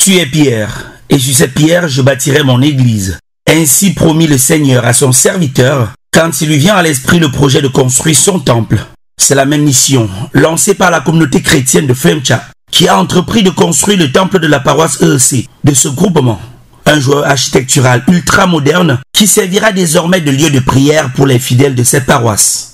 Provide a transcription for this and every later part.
Tu es pierre, et sur cette pierre je bâtirai mon église. Ainsi promit le Seigneur à son serviteur quand il lui vient à l'esprit le projet de construire son temple. C'est la même mission lancée par la communauté chrétienne de Femcha qui a entrepris de construire le temple de la paroisse EEC de ce groupement. Un joueur architectural ultra moderne qui servira désormais de lieu de prière pour les fidèles de cette paroisse.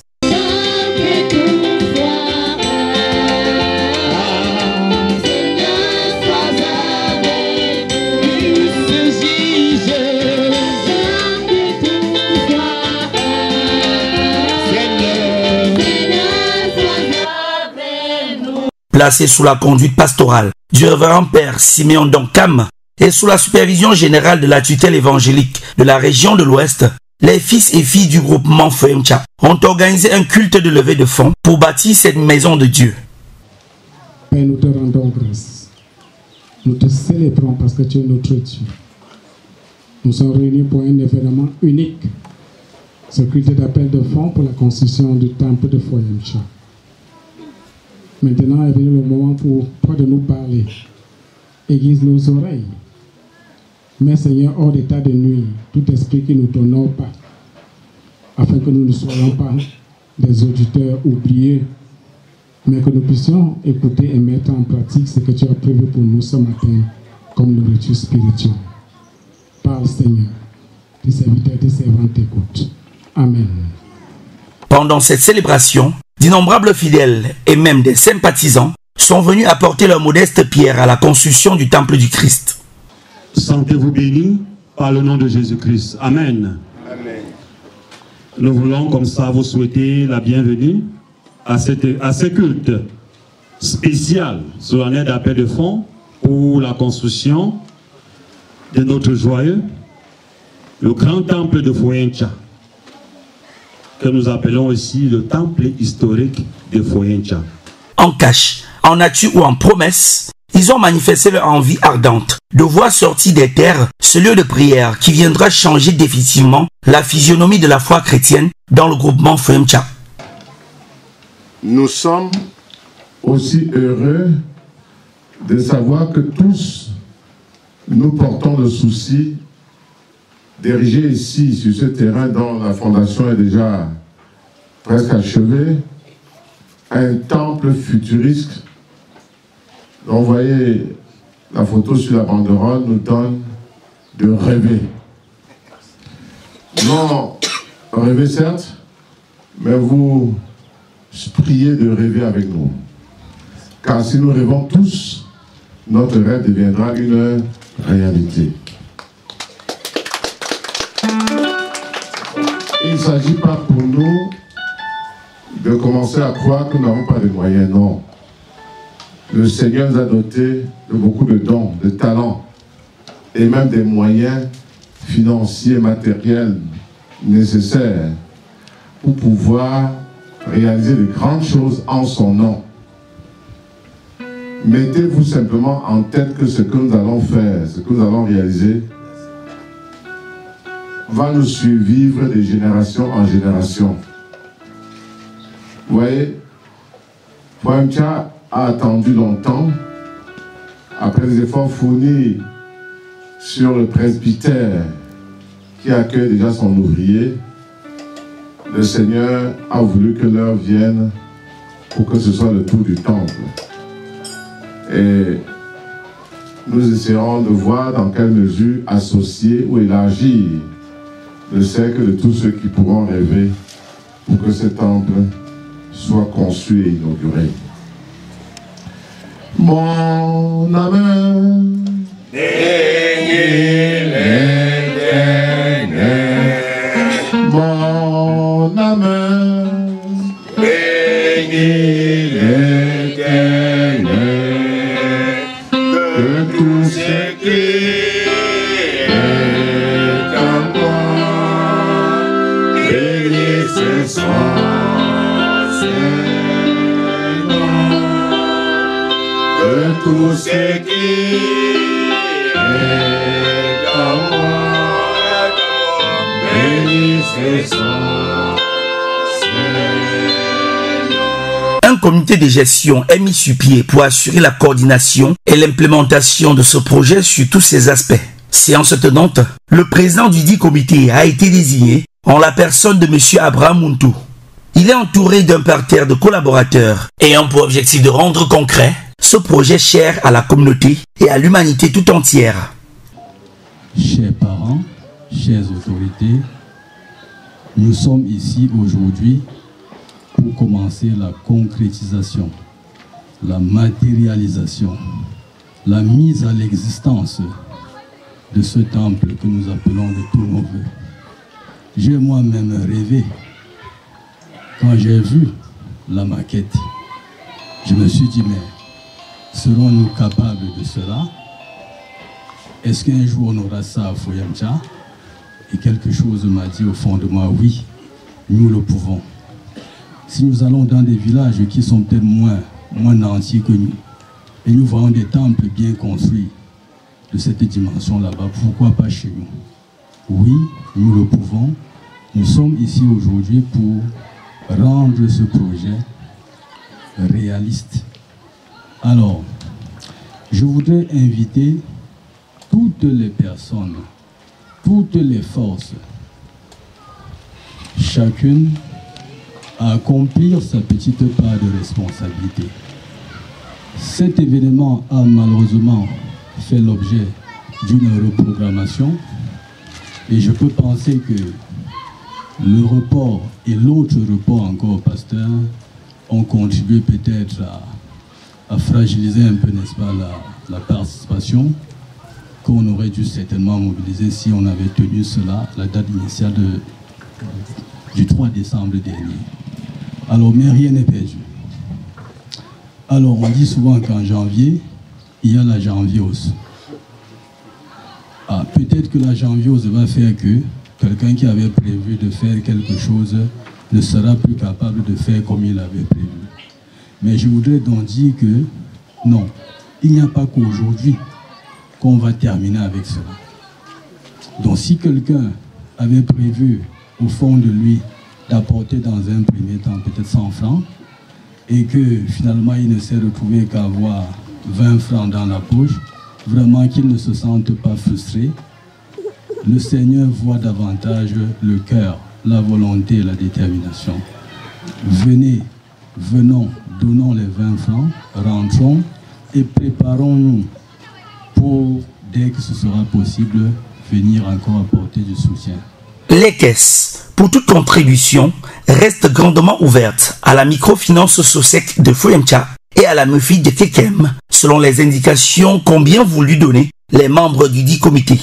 Placé sous la conduite pastorale du révérend père Siméon Donkam et sous la supervision générale de la tutelle évangélique de la région de l'Ouest, les fils et filles du groupement Femcha ont organisé un culte de levée de fonds pour bâtir cette maison de Dieu. Père, nous te rendons grâce. Nous te célébrons parce que tu es notre Dieu. Nous sommes réunis pour un événement unique, ce culte d'appel de fonds pour la construction du temple de Femcha. Maintenant est venu le moment pour toi de nous parler. Aiguise nos oreilles. Mais Seigneur, hors d'état de nuit, tout esprit qui ne t'honore pas, afin que nous ne soyons pas des auditeurs oubliés, mais que nous puissions écouter et mettre en pratique ce que tu as prévu pour nous ce matin comme nourriture spirituelle. Parle, Seigneur. Tes serviteurs et tes servantes t'écoutent. Amen. Pendant cette célébration, d'innombrables fidèles et même des sympathisants sont venus apporter leur modeste pierre à la construction du temple du Christ. Sentez-vous bénis par le nom de Jésus-Christ. Amen. Amen. Nous voulons comme ça vous souhaiter la bienvenue à ce culte spécial solennel d'appel de fonds pour la construction de notre joyeux, le grand temple de Femcha, que nous appelons aussi le temple historique de Femcha. En cash, en nature ou en promesse, ils ont manifesté leur envie ardente de voir sortir des terres ce lieu de prière qui viendra changer définitivement la physionomie de la foi chrétienne dans le groupement Femcha. Nous sommes aussi heureux de savoir que tous nous portons le souci d'ériger ici, sur ce terrain dont la fondation est déjà presque achevée, un temple futuriste. Donc, vous voyez, la photo sur la banderole nous donne de rêver. Non, rêver certes, mais vous priez de rêver avec nous. Car si nous rêvons tous, notre rêve deviendra une réalité. Il ne s'agit pas pour nous de commencer à croire que nous n'avons pas de moyens, non. Le Seigneur nous a doté de beaucoup de dons, de talents et même des moyens financiers, matériels nécessaires pour pouvoir réaliser de grandes choses en son nom. Mettez-vous simplement en tête que ce que nous allons faire, ce que nous allons réaliser, va nous survivre de génération en génération. Vous voyez, Femcha a attendu longtemps, après les efforts fournis sur le presbytère qui accueille déjà son ouvrier. Le Seigneur a voulu que l'heure vienne pour que ce soit le tour du temple. Et nous essaierons de voir dans quelle mesure associer ou élargir le cercle de tous ceux qui pourront rêver pour que ce temple soit conçu et inauguré. Mon âme mon âme bénis l'Éternel, que tout ce qui est en moi bénisse son Seigneur, que tout ce qui est en moi bénisse son Seigneur. Un comité de gestion est mis sur pied pour assurer la coordination et l'implémentation de ce projet sur tous ses aspects. Séance tenante, le président du dit comité a été désigné en la personne de M. Abraham Muntu. Il est entouré d'un parterre de collaborateurs ayant pour objectif de rendre concret ce projet cher à la communauté et à l'humanité tout entière. Chers parents, chères autorités, nous sommes ici aujourd'hui pour commencer la concrétisation, la matérialisation, la mise à l'existence de ce temple que nous appelons de tous nos voeux. J'ai moi-même rêvé. Quand j'ai vu la maquette, je me suis dit, mais serons-nous capables de cela? Est-ce qu'un jour on aura ça à Foyamcha? Et quelque chose m'a dit au fond de moi, oui, nous le pouvons. Si nous allons dans des villages qui sont peut-être moins entiers que nous, et nous voyons des temples bien construits de cette dimension là-bas, pourquoi pas chez nous? Oui, nous le pouvons. Nous sommes ici aujourd'hui pour rendre ce projet réaliste. Alors, je voudrais inviter toutes les personnes, toutes les forces, chacune à accomplir sa petite part de responsabilité. Cet événement a malheureusement fait l'objet d'une reprogrammation et je peux penser que le report et l'autre report encore, pasteur, ont contribué peut-être à fragiliser un peu, n'est-ce pas, la participation qu'on aurait dû certainement mobiliser si on avait tenu cela, la date initiale du 3 décembre dernier. Alors, mais rien n'est perdu. Alors, on dit souvent qu'en janvier, il y a la janviose. Ah, peut-être que la janviose va faire que quelqu'un qui avait prévu de faire quelque chose ne sera plus capable de faire comme il avait prévu. Mais je voudrais donc dire que non, il n'y a pas qu'aujourd'hui qu'on va terminer avec cela. Donc si quelqu'un avait prévu au fond de lui d'apporter dans un premier temps peut-être 100 francs et que finalement il ne s'est retrouvé qu'à avoir 20 francs dans la poche, vraiment qu'il ne se sente pas frustré. Le Seigneur voit davantage le cœur, la volonté et la détermination. Venez, venons, donnons les 20 francs, rentrons et préparons-nous pour, dès que ce sera possible, venir encore apporter du soutien. Les caisses, pour toute contribution, restent grandement ouvertes à la microfinance SOSEC de Foyamcha et à la MUFI de Kekem, selon les indications qu'ont bien voulu donner les membres du dit comité.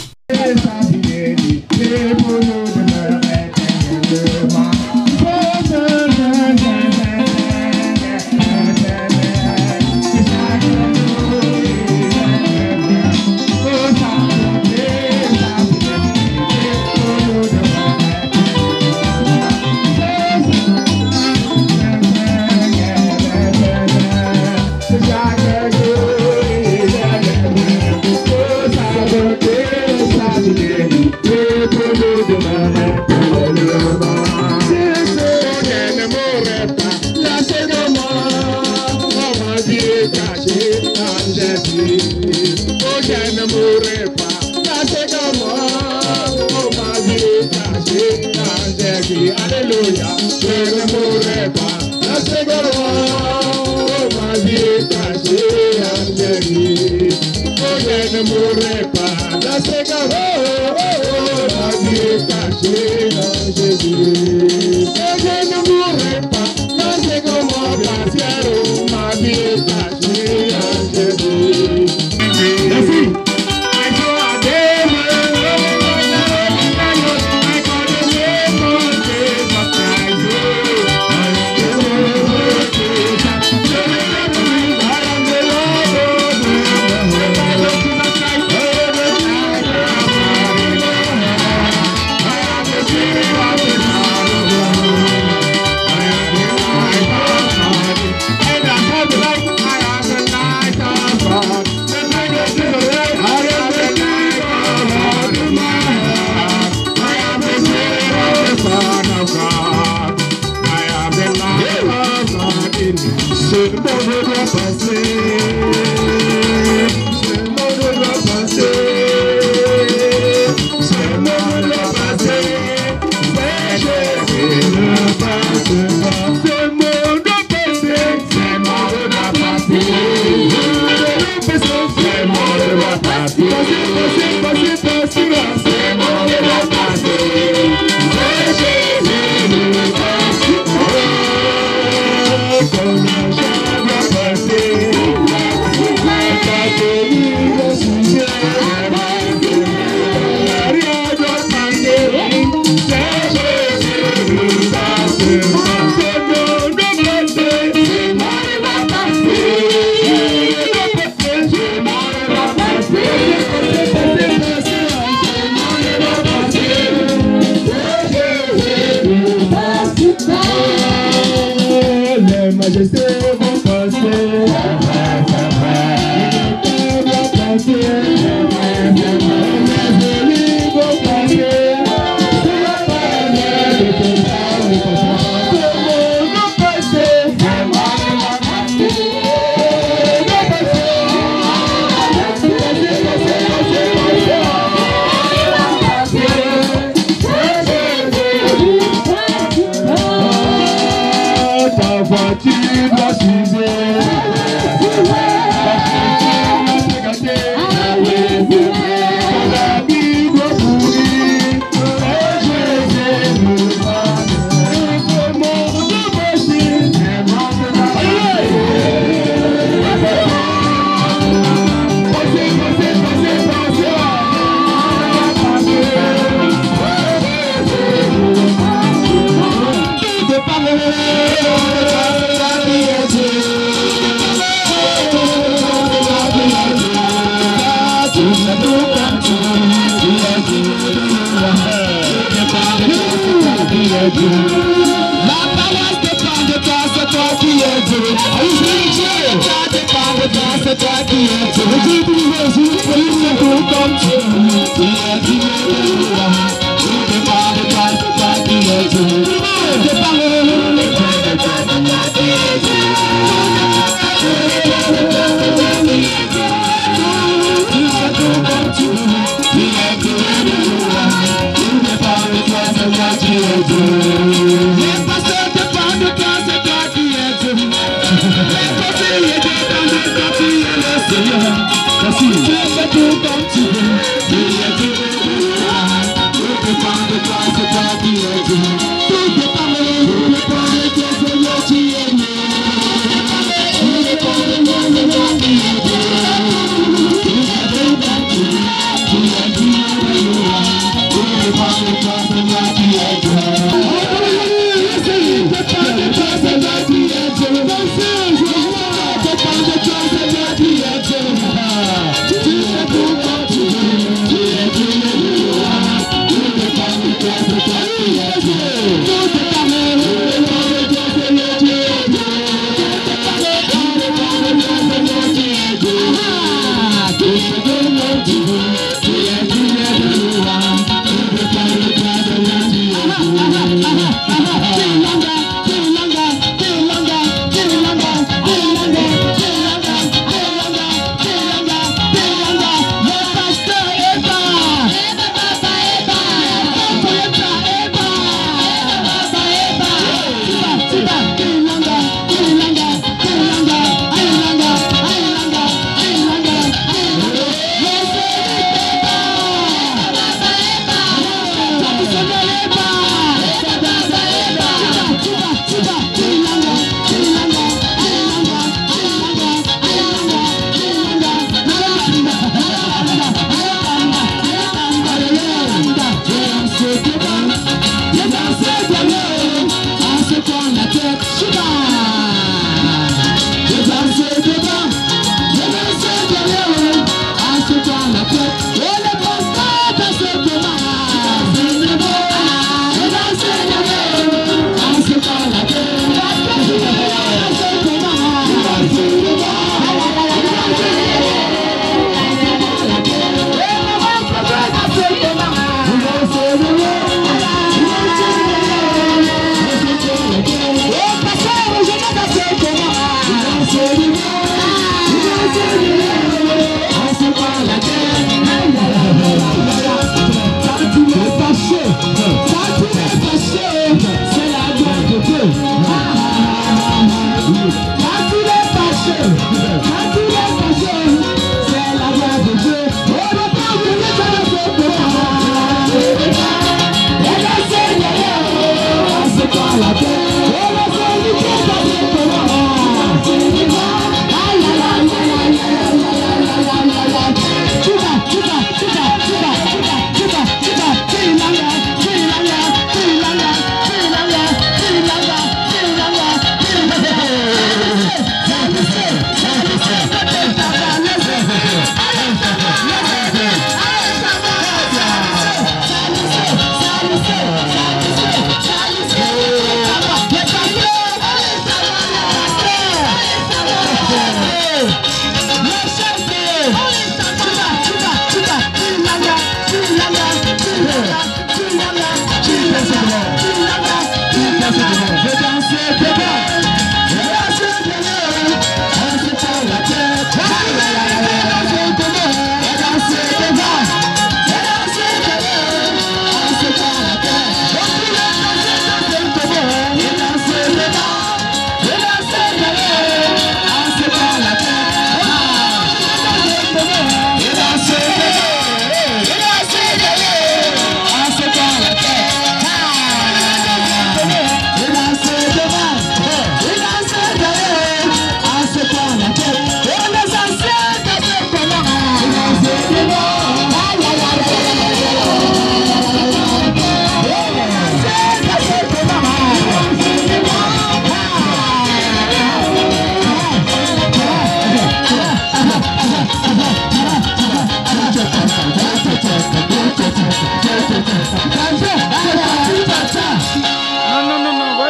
Thank you.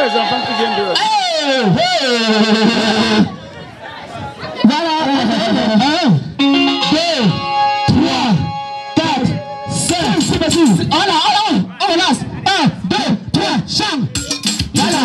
les enfants qui viennent de... Voilà. 1, 2, 3, 4, 5. C'est parti. On lance. 1, 2, 3, chante. Voilà.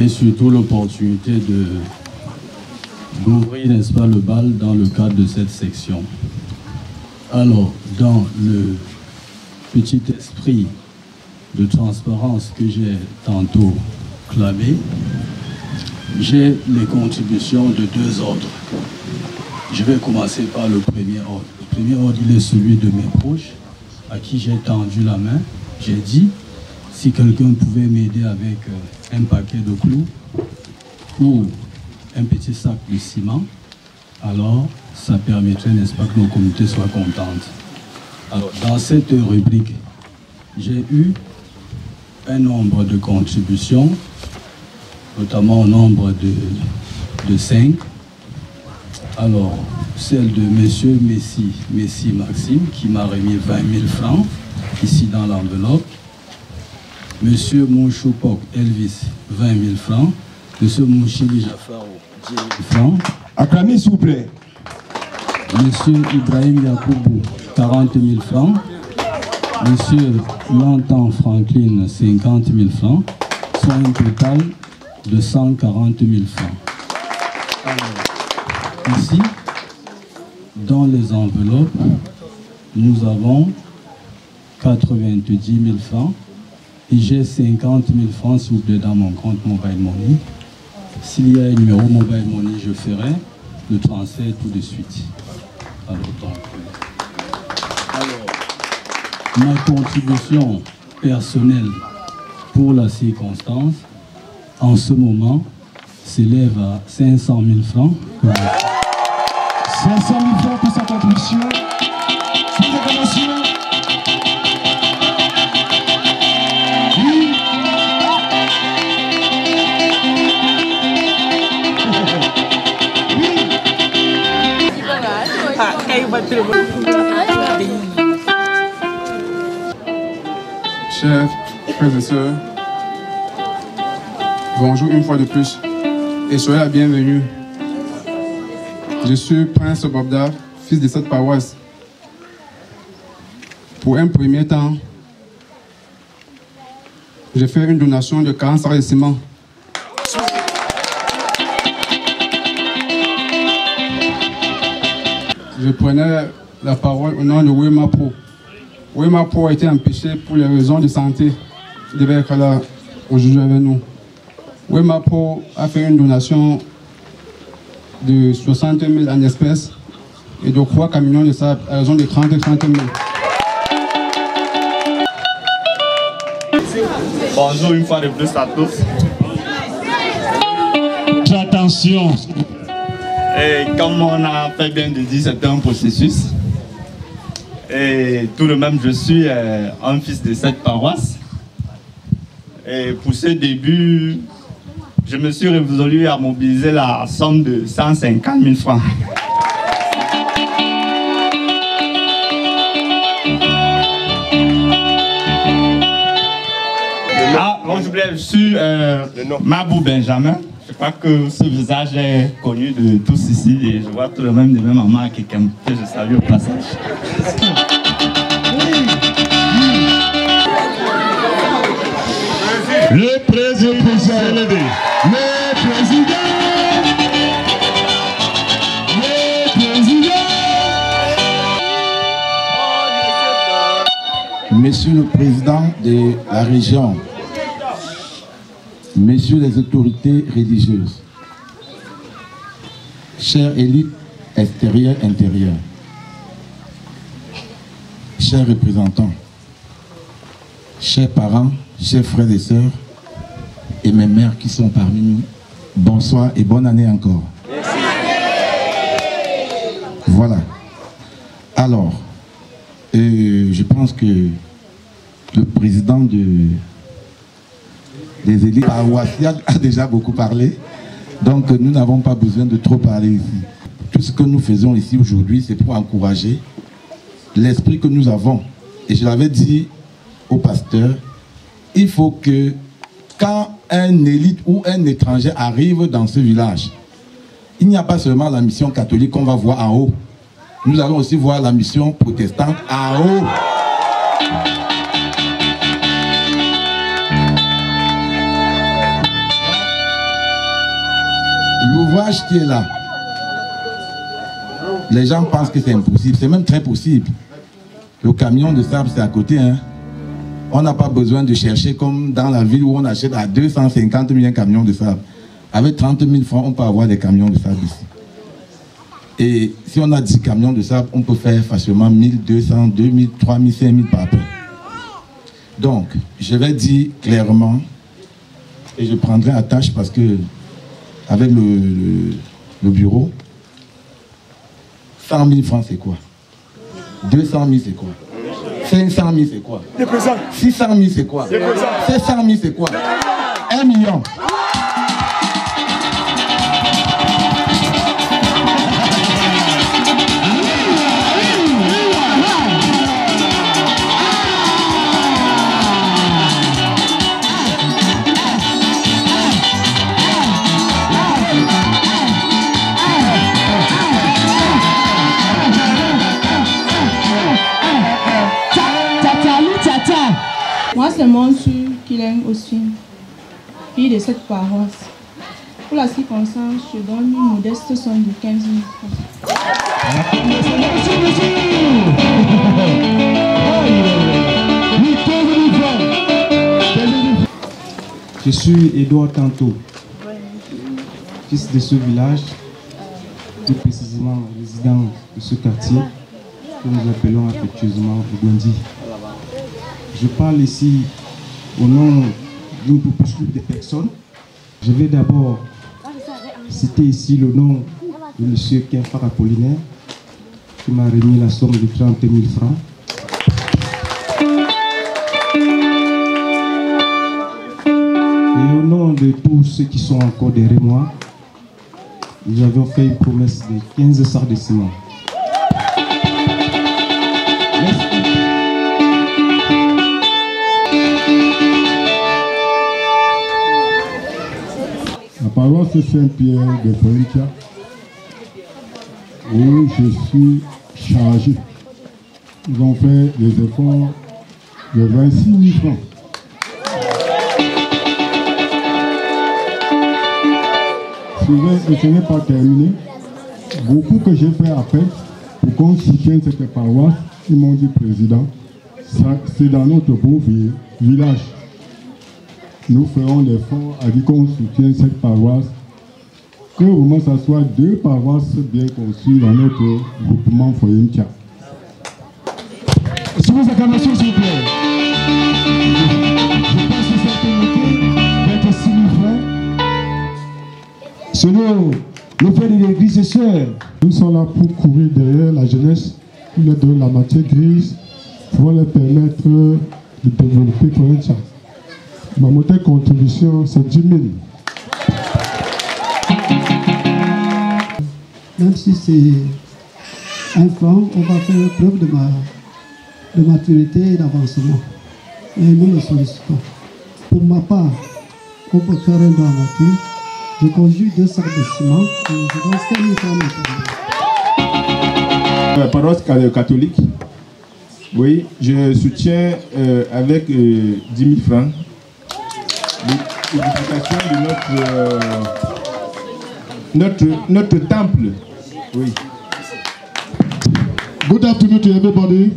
Et surtout l'opportunité d'ouvrir, n'est-ce pas, le bal dans le cadre de cette section. Alors, dans le petit esprit de transparence que j'ai tantôt clamé, j'ai les contributions de deux ordres. Je vais commencer par le premier ordre. Le premier ordre, il est celui de mes proches, à qui j'ai tendu la main. J'ai dit, si quelqu'un pouvait m'aider avec un paquet de clous ou un petit sac de ciment, alors ça permettrait, n'est-ce pas, que nos communautés soient contentes. Alors, dans cette rubrique, j'ai eu un nombre de contributions, notamment au nombre de 5. Alors, celle de M. Messi Maxime, qui m'a remis 20 000 francs, ici dans l'enveloppe. M. Mouchoupok Elvis, 20 000 francs. M. Mouchili Jafaro, 10 000 francs. Acclamez, s'il vous plaît. M. Ibrahim Yakoubou, 40 000 francs. M. Lantan Franklin, 50 000 francs. Soit un total de 140 000 francs. Alors, ici, dans les enveloppes, nous avons 90 000 francs. Et j'ai 50 000 francs, s'il vous plaît, dans mon compte Mobile Money. S'il y a un numéro Mobile Money, je ferai le transfert tout de suite. Alors, ma contribution personnelle pour la circonstance, en ce moment, s'élève à 500 000 francs. 500 000 francs pour sa contribution. Cette réclamation. Chers frères et sœurs, bonjour une fois de plus et soyez la bienvenue. Je suis Prince Bobda, fils de cette paroisse. Pour un premier temps, j'ai fait une donation de 40 sacs de ciment. Je prenais la parole au nom de Wemapo. Wemapo a été empêché pour les raisons de santé. Il devait être là aujourd'hui avec nous. Wemapo a fait une donation de 60 000 en espèces et de 3 camions de sable à raison de 30 000. Bonjour une fois de plus à tous. Attention. Et comme on a fait bien de dire, c'est un processus. Et tout de même, je suis un fils de cette paroisse. Et pour ce début, je me suis résolu à mobiliser la somme de 150 000 francs. Bon, je suis Mabou Benjamin. Je crois que ce visage est connu de tous ici et je vois tout de même de même maman quelqu'un que je salue au passage. Le président s'est levé. Le président. Monsieur le président de la région, messieurs les autorités religieuses, chère élite extérieure, intérieure, chers représentants, chers parents, chers frères et sœurs, et mes mères qui sont parmi nous, bonsoir et bonne année encore. Voilà. Alors, je pense que le président des élites paroissiales a déjà beaucoup parlé, donc nous n'avons pas besoin de trop parler ici. Tout ce que nous faisons ici aujourd'hui, c'est pour encourager l'esprit que nous avons. Et je l'avais dit au pasteur, il faut que quand un élite ou un étranger arrive dans ce village, il n'y a pas seulement la mission catholique qu'on va voir en haut. Nous allons aussi voir la mission protestante en haut. L'ouvrage qui est là, les gens pensent que c'est impossible, c'est même très possible. Le camion de sable, c'est à côté. Hein. On n'a pas besoin de chercher comme dans la ville où on achète à 250 000 un camion de sable. Avec 30 000 francs, on peut avoir des camions de sable ici. Et si on a 10 camions de sable, on peut faire facilement 1200, 2000, 3000, 5000 par peu. Donc, je vais dire clairement, et je prendrai à tâche parce que, avec le bureau, 100 000 francs c'est quoi? 200 000 c'est quoi? 500 000 c'est quoi? 600 000 c'est quoi? 700 000 c'est quoi? 1 million. Moi, c'est Monsu Kileng Oswin, fille de cette paroisse. Pour la circonstance, je donne une modeste somme de 15 000 francs. Je suis Edouard Tanto, fils de ce village, plus précisément résident de ce quartier que nous appelons affectueusement Gondi. Je parle ici au nom d'une groupuscule de personnes. Je vais d'abord citer ici le nom de M. Kemfar Apollinaire qui m'a remis la somme de 30 000 francs. Et au nom de tous ceux qui sont encore derrière moi, nous avons fait une promesse de 15 sacs de ciment. paroisse Saint-Pierre de Foentia, où je suis chargé. Ils ont fait des efforts de 26 000 francs. Et ce n'est pas terminé. Beaucoup que j'ai fait appel pour qu'on soutienne cette paroisse, ils m'ont dit, président, c'est dans notre beau village. Nous ferons l'effort à dire qu'on soutienne cette paroisse, que vraiment ça soit 2 paroisses bien conçues dans notre groupement Foentia. Sous vos acclamations, s'il vous plaît. Je pense que ça peut noter 26 000 francs. Selon le fait de l'église et sœurs. Nous sommes là pour courir derrière la jeunesse, pour leur donner la matière grise, pour leur permettre de développer Foentia. Ma montée contribution, c'est 10 000. Même si c'est un franc, on va faire preuve de maturité et d'avancement. Et nous le sollicitons. Pour ma part, on peut faire un don à nature. Je conduis 2 sacs de ciment et je donne 5 000 francs maintenant. Paroisse catholique, oui, je soutiens avec 10 000 francs l'édification de notre temple. Oui. Good afternoon to everybody.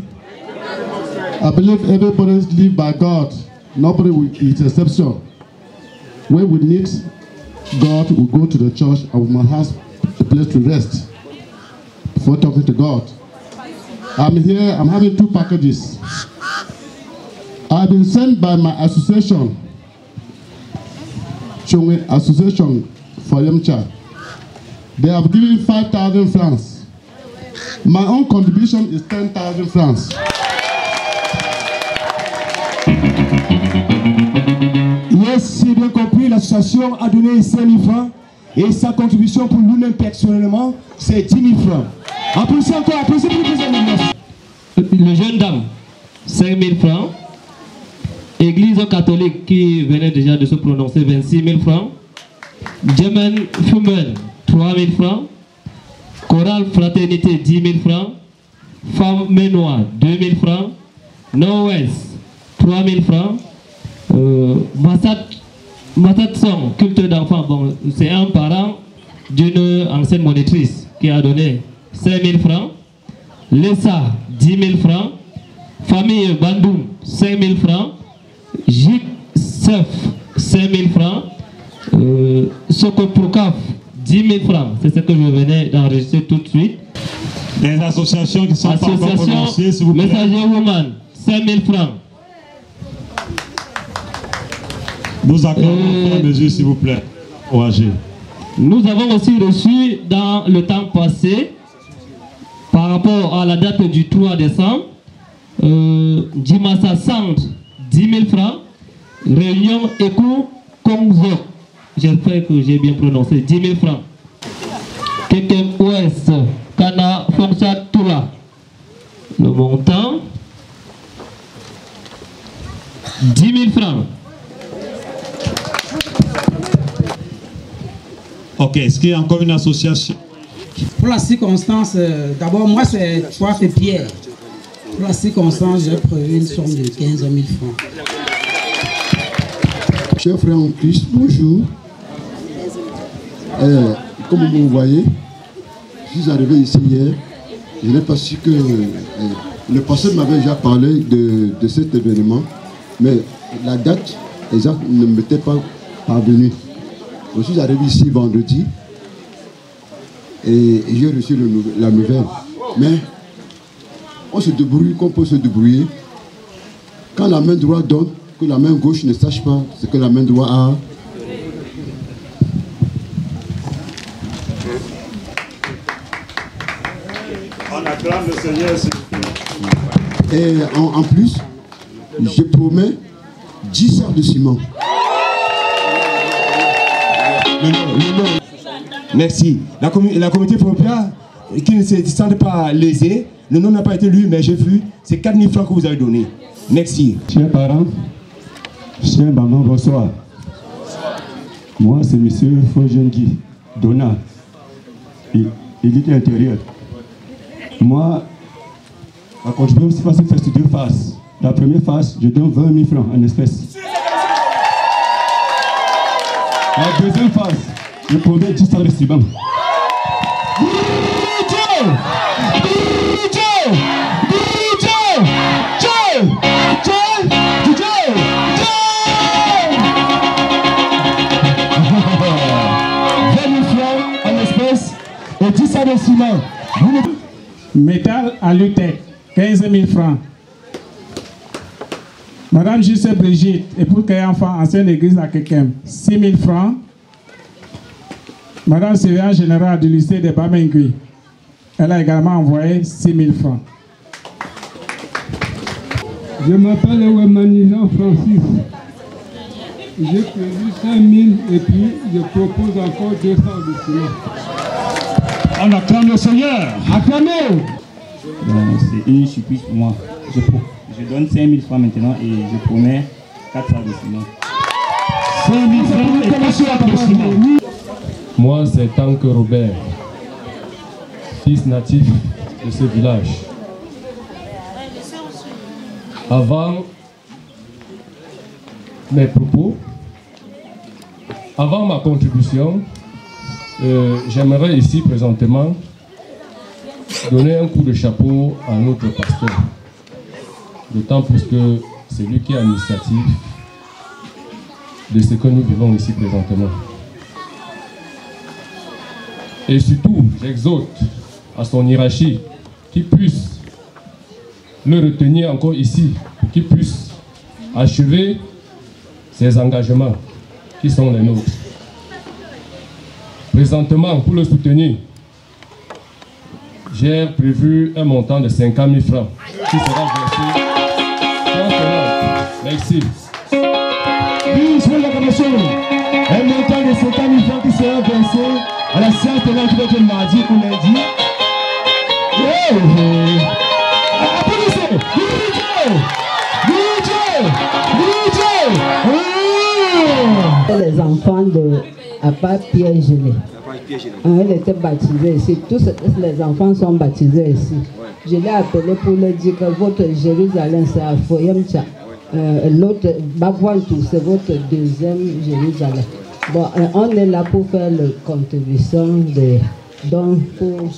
I believe everybody is lived by God. Nobody is exception. When we need God, we go to the church and we must have a place to rest before talking to God. I'm here, I'm having 2 packages. I've been sent by my association, Association for Foentia. They have given 5,000 francs. My own contribution is 10,000 francs. Yes, si bien compris, l'association a donné 5 000 francs et sa contribution pour lui-même personnellement, c'est 10 000 francs. Applaudissez encore, applaudissez pour le président. Le jeune dame, 5 000 francs. Église catholique qui venait déjà de se prononcer, 26 000 francs. German Fumen, 3 000 francs. Chorale Fraternité, 10 000 francs. Femme Ménois, 2 000 francs. Nord-Ouest, 3 000 francs. Massat Song, culte d'enfants, bon, c'est un parent d'une ancienne monitrice qui a donné 5 000 francs. Lessa, 10 000 francs. Famille Bandoum, 5 000 francs. Jik Sef, 5 000 francs. Sokoprokaf, 10 000 francs. C'est ce que je venais d'enregistrer tout de suite. Des associations qui sont pas encore prononcées, s'il vous plaît. Messager Woman, 5 000 francs. Nous accordons à mesure, s'il vous plaît. Courageux. Nous avons aussi reçu dans le temps passé, par rapport à la date du 3 décembre, Djimassa Sand, 10 000 francs. Réunion Ekou Kongzo, j'espère que j'ai bien prononcé, 10 000 francs. Kekem Ouest, Kana Fongsha Toula. Le montant, 10 000 francs. Ok, est-ce qu'il y a encore une association? Pour la circonstance, d'abord, moi, c'est Pierre. Pour la circonstance, j'ai prévu une somme de 15 000 francs. Chers frères en Christ, bonjour. Comme vous voyez, je suis arrivé ici hier. Je n'ai pas su que le pasteur m'avait déjà parlé de cet événement, mais la date exacte ne m'était pas parvenue. Je suis arrivé ici vendredi et j'ai reçu la nouvelle. Mais on se débrouille comme on peut se débrouiller. Quand la main droite donne, que la main gauche ne sache pas ce que la main droite a. On acclame le Seigneur. Et en plus, je promets 10 sacs de ciment. Merci. La communauté Foentia qui ne se sent pas lésée, le nom n'a pas été lu, mais j'ai vu, c'est 4 000 francs que vous avez donné. Merci. Chers parents, chers mamans, bonsoir. Moi, c'est M. Fojendi, Donat. Il était intérieur. Moi, ma contribution aussi passe sur deux faces. La première face, je donne 20 000 francs en espèces. La deuxième face, je promets 10 ans de ciment. Et 10 ans de ciment. Métal à Lutec, 15 000 francs. Madame Juste Brigitte, épouse Kayamfa, ancienne église à Kekem, 6 000 francs. Madame surveillante générale du lycée de Bamengui, elle a également envoyé 6 000 francs. Je m'appelle Wemanijan Francis. J'ai prévu 5 000 et puis je propose encore 200 de ciment. On acclame le Seigneur. Acclamez. C'est une surprise pour moi. Je donne 5 000 francs maintenant et je promets 400 de ciment. 5 000 francs et 400 de ciment. Moi, c'est Tank Robert, fils natif de ce village. Avant mes propos, avant ma contribution, j'aimerais ici présentement donner un coup de chapeau à notre pasteur. D'autant plus que c'est lui qui est à l'initiative de ce que nous vivons ici présentement. Et surtout, j'exhorte à son hiérarchie qu'il puisse le retenir encore ici, pour qu'il puisse achever ses engagements qui sont les nôtres. Présentement, pour le soutenir, j'ai prévu un montant de 50 000 francs qui sera versé. Merci. Oui, je veux l'acclamation. Un montant de 50 000 francs qui sera versé à la séance de l'entrée de mardi ou lundi. Applaudissez. Les enfants de Abba Pierre Gelé. Elle était baptisée ici. Tous les enfants sont baptisés ici. Je l'ai appelé pour leur dire que votre Jérusalem c'est à Foyemcha. L'autre, Babouantou, c'est votre deuxième Jérusalem. Bon, on est là pour faire la contribution de dons pour.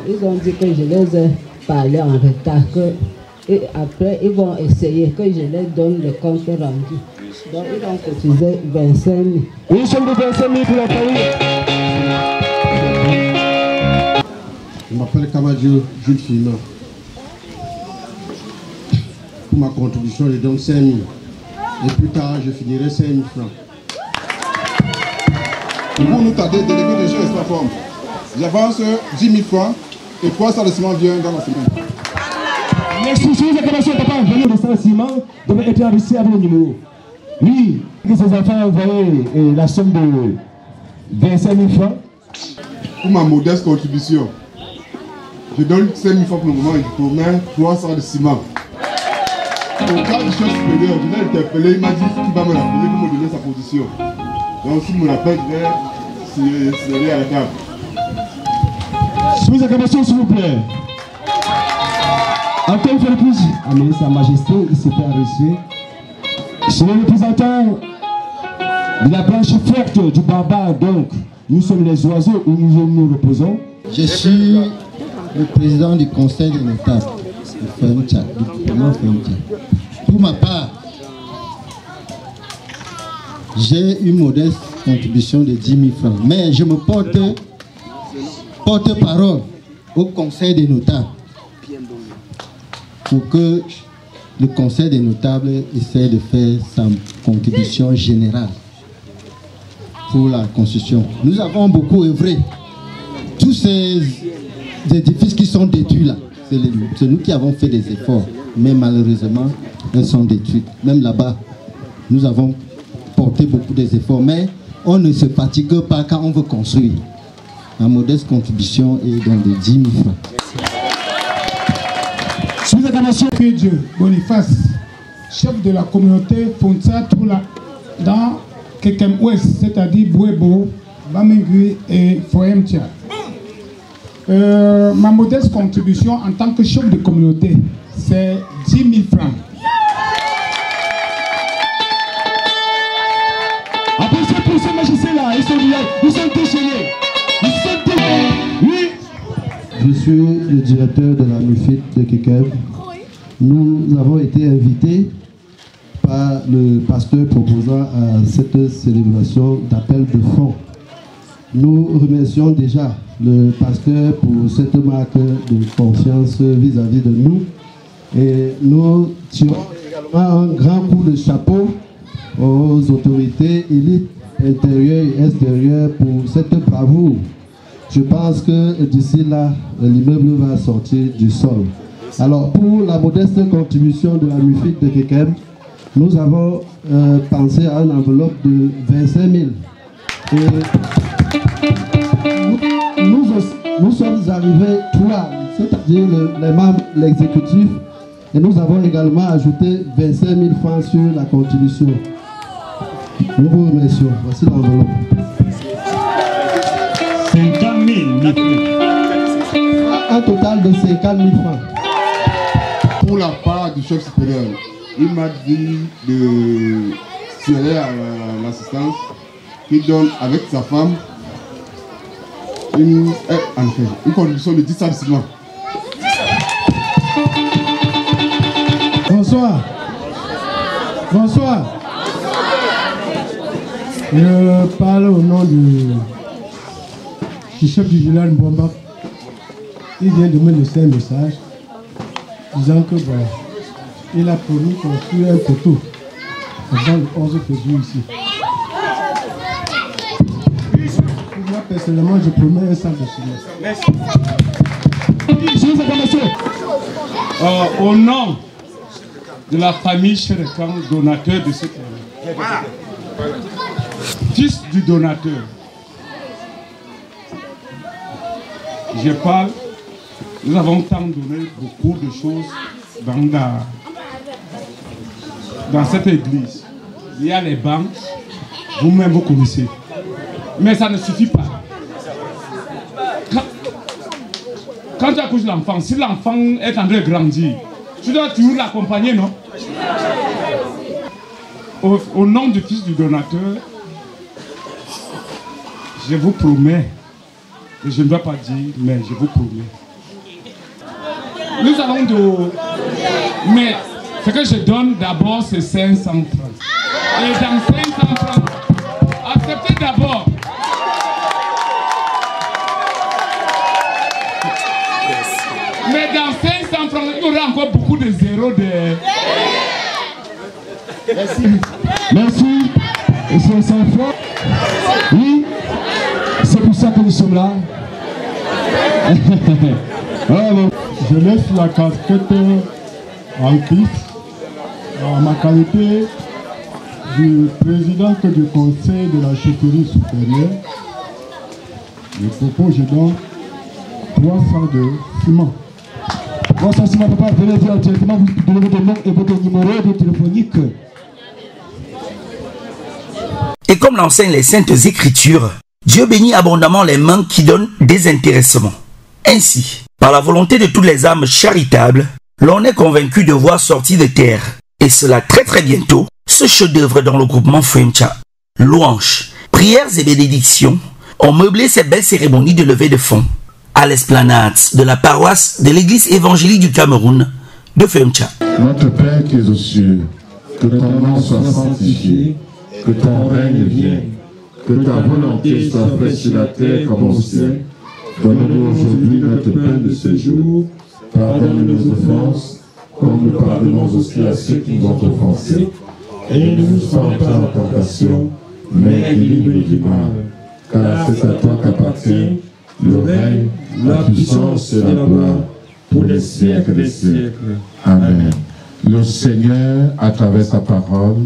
Ils ont dit que je les ai parlé en retard. Et après, ils vont essayer que je les donne le compte rendu. Donc, ils ont cotisé 25 000. Une somme de 25 000 pour la famille. Je m'appelle Kamadjo Jules Fima. Pour ma contribution, je donne 5 000. Et plus tard, je finirai 5 000 francs. Pour nous tarder, délégué de jeu et sa forme. J'avance 10 000 francs et 300 de ciment vient dans la semaine. Merci, si vous avez commencé, papa, venez de ce ciment, devait être enregistré avec le numéro. Oui, que ces enfants ont envoyé la somme de 25 000 francs. Pour ma modeste contribution, je donne 5 000 francs pour le moment et je promets 300 de ciment. Au cas du chef supérieur, je l'ai interpellé, il m'a dit qu'il va me l'appeler pour me donner sa position. Donc s'il me l'appelle, je vais serrer à la table. Sous acclamation, s'il vous plaît. Antoine Félix, amenez sa majesté, il s'est fait enregistrer. C'est le représentant de la branche forte du barbare, donc nous sommes les oiseaux où nous reposons. Je suis le président du conseil des notables de Femcha, du gouvernement Femcha. Pour ma part, j'ai une modeste contribution de 10 000 francs, mais je me porte-parole au conseil des notables pour que le conseil des notables essaie de faire sa contribution générale pour la construction. Nous avons beaucoup œuvré. Tous ces édifices qui sont détruits là, c'est nous qui avons fait des efforts, mais malheureusement, elles sont détruites. Même là-bas, nous avons porté beaucoup des efforts, mais on ne se fatigue pas quand on veut construire. Ma modeste contribution est dans de 10 000 francs. Sous acclamation que Dieu, Boniface, chef de la communauté Fonsa Toula, dans Kekem Ouest, c'est-à-dire Bouébo, Bamingui et Foemtia. Ma modeste contribution en tant que chef de communauté, c'est 10 000 francs. Applaudissez pour ces magiciens-là, ils sont déchaînés. Oui. Je suis le directeur de la MUFIT de Kekem. Nous avons été invités par le pasteur proposant à cette célébration d'appel de fonds. Nous remercions déjà le pasteur pour cette marque de confiance vis-à-vis de nous. Et nous tirons également un grand coup de chapeau aux autorités élites intérieures et extérieures pour cette bravoure. Je pense que d'ici là, l'immeuble va sortir du sol. Alors, pour la modeste contribution de la MUFIT de Kekem, nous avons pensé à une enveloppe de 25 000. Et nous sommes arrivés 3, c'est-à-dire les membres, l'exécutif, et nous avons également ajouté 25 000 francs sur la contribution. Nous vous remercions. Voici l'enveloppe. 50 000. Un total de 50 000 francs. Pour la part du chef supérieur, il m'a dit de signaler à l'assistance qu'il donne avec sa femme une contribution de 10 cents. Bonsoir. Bonsoir. Je parle au nom du chef du village Mbomba. Il vient de me laisser un message disant que voilà, il a promis construire un poteau avant le 11 février ici. Pour moi personnellement, je promets un sac de ciment. Au nom de la famille Cherekan, donateur de ce terrain, fils du donateur, je parle. Nous avons tant donné beaucoup de choses dans cette église. Il y a les banques, vous-même vous connaissez. Mais ça ne suffit pas. Quand tu accouches l'enfant, si l'enfant est en train de grandir, tu dois toujours l'accompagner, non? Au nom du fils du donateur, je vous promets, et je ne dois pas dire, mais je vous promets. Nous allons de... Mais ce que je donne d'abord, c'est 500 francs. Et dans 500 francs, acceptez d'abord. Mais dans 500 francs, il y aura encore beaucoup de zéros de... Merci. Merci. Et 500 francs. Oui. C'est pour ça que nous sommes là. Je laisse la casquette en Christ en ma qualité du président du conseil de la chefferie supérieure. Je propose, je donne 300 de ciment. 300 ciment, papa, venez dire directement, vous donnez votre nom et votre numéro de téléphonique. Et comme l'enseignent les Saintes Écritures, Dieu bénit abondamment les mains qui donnent désintéressement. Ainsi, par la volonté de toutes les âmes charitables, l'on est convaincu de voir sortir de terre, et cela très très bientôt, ce chef-d'œuvre dans le groupement Foemtia. Louanges, prières et bénédictions ont meublé ces belles cérémonies de levée de fonds à l'esplanade de la paroisse de l'église évangélique du Cameroun de Foemtia. Notre Père qui es aux cieux, que ton nom soit sanctifié, que ton règne vienne, que ta volonté soit faite sur la terre comme au ciel. Donne-nous aujourd'hui notre pain de ce jour. Pardonne nos offenses, comme nous pardonnons aussi à ceux qui nous ont offensés. Et ne nous sois pas en tentation, mais délivre-nous du mal. Car c'est à toi qu'appartient le règne, la puissance et la gloire pour les siècles des siècles. Amen. Le Seigneur, à travers sa parole,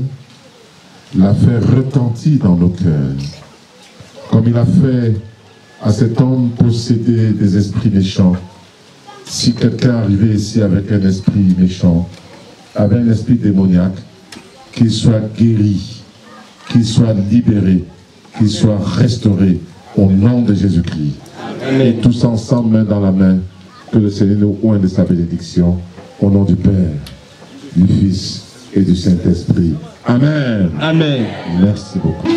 l'a fait retentir dans nos cœurs, comme il a fait à cet homme possédé des esprits méchants. Si quelqu'un arrivait ici avec un esprit méchant, avec un esprit démoniaque, qu'il soit guéri, qu'ils soient libérés, qu'ils soient restaurés au nom de Jésus-Christ. Et tous ensemble, main dans la main, que le Seigneur nous oigne de sa bénédiction, au nom du Père, du Fils et du Saint-Esprit. Amen. Amen. Merci beaucoup.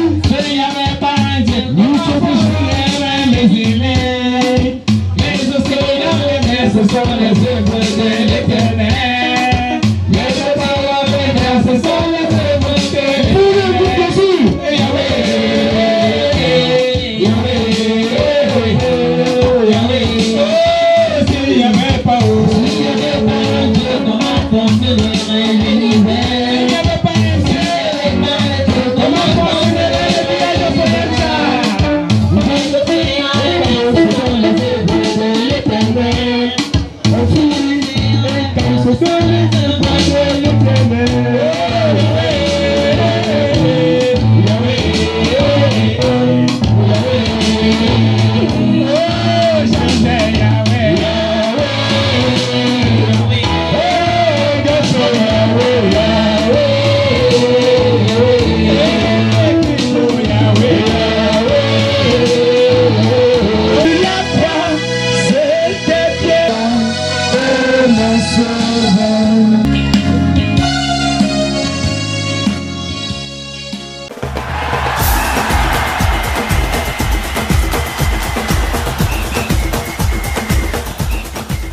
Ce sont les œuvres de l'Éternel. Les paroles, ce sont les œuvres de l'Éternel. Yahweh, Yahweh, Yahweh. S'il n'y avait pas Dieu dans ma porte de l'univers. S'il n'y avait pas un ciel dans ma porte de l'univers. Ce sont les œuvres de l'Éternel. Ce sont les œuvres de l'Éternel. Mon sauveur.